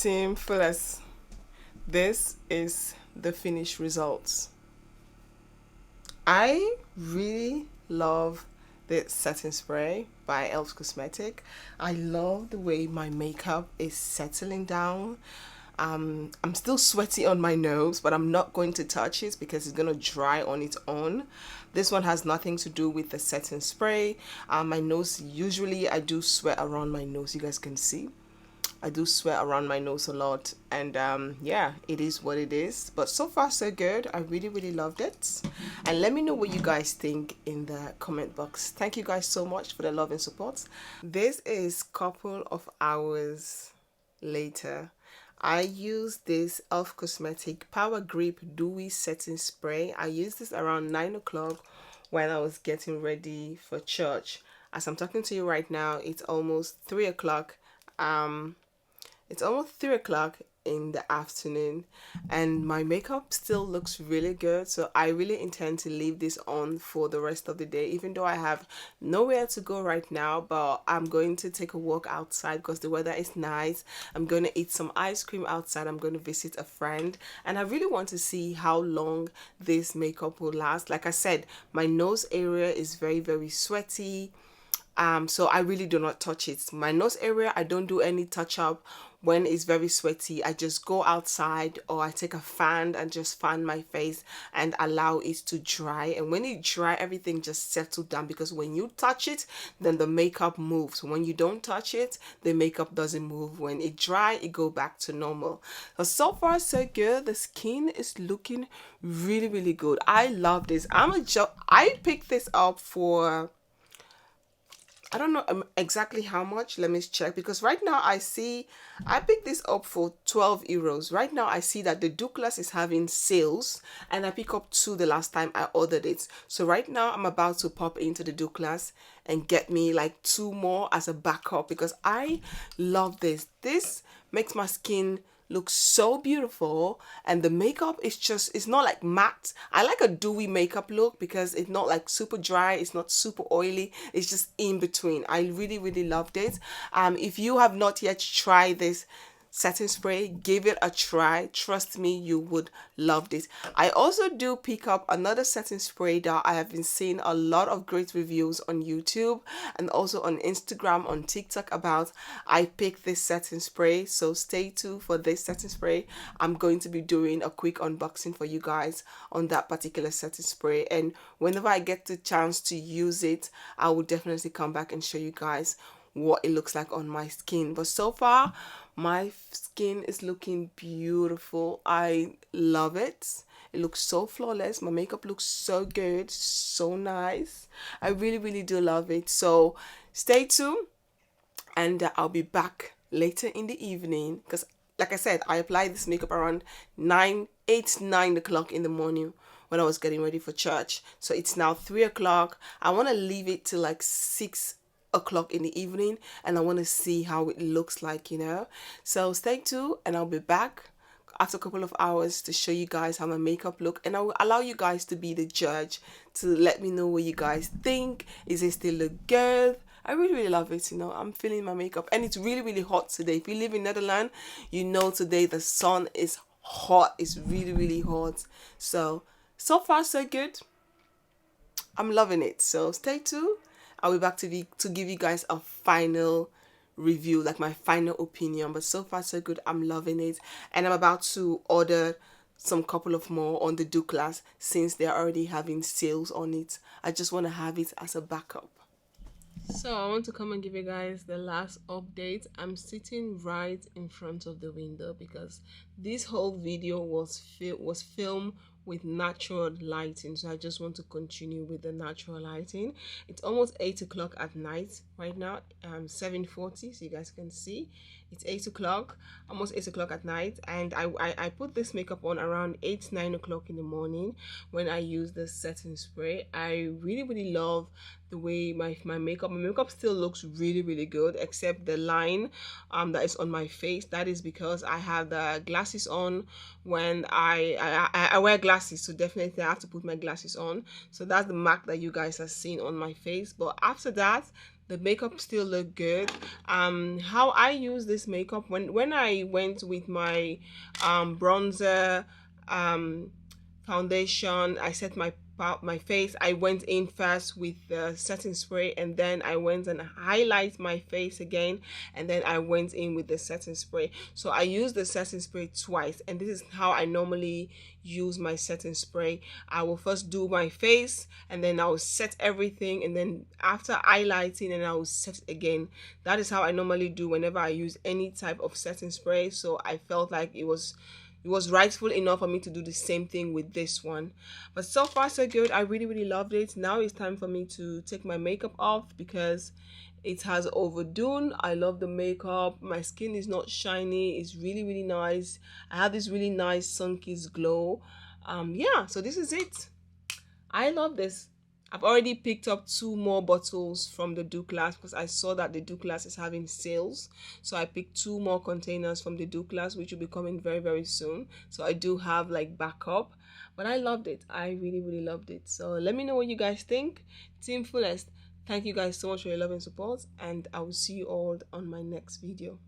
TeamFullest, this is the finished results. I really love the setting spray by E.L.F Cosmetic. I love the way my makeup is settling down. I'm still sweaty on my nose, but I'm not going to touch it because it's going to dry on its own. This one has nothing to do with the setting spray. My nose, usually I do sweat around my nose, you guys can see. I do sweat around my nose a lot, and yeah, it is what it is. But so far so good. I really loved it, and let me know what you guys think in the comment box. Thank you guys so much for the love and support. This is couple of hours later. I use this E.L.F Cosmetic Power Grip Dewy Setting Spray. I used this around 9 o'clock when I was getting ready for church. As I'm talking to you right now, it's almost 3 o'clock. It's almost 3 o'clock in the afternoon, and my makeup still looks really good, so I really intend to leave this on for the rest of the day, even though I have nowhere to go right now. But I'm going to take a walk outside because the weather is nice. I'm going to eat some ice cream outside. I'm going to visit a friend, and I really want to see how long this makeup will last. Like I said, my nose area is very sweaty, so I really do not touch it. My nose area, I don't do any touch up. When it's very sweaty, I just go outside, or I take a fan and just fan my face and allow it to dry. And when it dry, everything just settles down, because when you touch it, then the makeup moves. When you don't touch it, the makeup doesn't move. When it dry, it go back to normal. So far so good. The skin is looking really good. I love this. I picked this up for, I don't know exactly how much. Let me check, because right now I picked this up for 12 euros. Right now I see that the Douglas is having sales, and I picked up 2 the last time I ordered it. So right now I'm about to pop into the Douglas and get me like 2 more as a backup, because I love this. This makes my skin looks so beautiful, and the makeup is just, it's not like matte. I like a dewy makeup look because it's not like super dry, it's not super oily, it's just in between. I really loved it. If you have not yet tried this setting spray, give it a try. Trust me, you would love this. I also do pick up another setting spray that I have been seeing a lot of great reviews on YouTube and also on Instagram, on TikTok about. I picked this setting spray, so stay tuned for this setting spray. I'm going to be doing a quick unboxing for you guys on that particular setting spray, and whenever I get the chance to use it, I will definitely come back and show you guys what it looks like on my skin. But so far my skin is looking beautiful. I love it. It looks so flawless. My makeup looks so good, so nice. I really do love it. So stay tuned, and I'll be back later in the evening, because like I said, I applied this makeup around 9 o'clock in the morning when I was getting ready for church. So it's now 3 o'clock. I want to leave it till like 6 o'clock in the evening, and I want to see how it looks like, you know. So stay tuned, and I'll be back after a couple of hours to show you guys how my makeup look, and I will allow you guys to be the judge, to let me know what you guys think. Is it still look good? I really love it, you know. I'm feeling my makeup, and it's really hot today. If you live in Netherlands, you know today the sun is hot. It's really hot. So far so good. I'm loving it. So stay tuned. I'll be back to give you guys a final review, like my final opinion. But so far so good. I'm loving it, and I'm about to order some couple of more on the Douglas since they're already having sales on it. I just want to have it as a backup. So I want to come and give you guys the last update. I'm sitting right in front of the window because this whole video was filmed with natural lighting, so I just want to continue with the natural lighting. It's almost 8 o'clock at night right now. 7:40, so you guys can see it's 8 o'clock, almost 8 o'clock at night, and I put this makeup on around 9 o'clock in the morning when I use the setting spray. I really love the way my makeup still looks really good, except the line that is on my face. That is because I have the glasses on. When I wear glasses, so definitely I have to put my glasses on. So that's the mark that you guys are seeing on my face. But after that, the makeup still look good. How I use this makeup, when I went with my bronzer, foundation, I set my face, I went in first with the setting spray, and then I went and highlight my face again, and then I went in with the setting spray. So I used the setting spray twice, and this is how I normally use my setting spray. I will first do my face, and then I will set everything, and then after highlighting, and I will set it again. That is how I normally do whenever I use any type of setting spray. So I felt like it was rightful enough for me to do the same thing with this one. But so far so good. I really loved it. Now it's time for me to take my makeup off because it has overdone. I love the makeup. My skin is not shiny. It's really nice. I have this really nice sun-kissed glow. Yeah, so this is it. I love this. I've already picked up 2 more bottles from the Douglas because I saw that the Douglas is having sales. So I picked 2 more containers from the Douglas, which will be coming very soon. So I do have like backup. But I loved it. I really loved it. So let me know what you guys think. TeamFullest, thank you guys so much for your love and support. And I will see you all on my next video.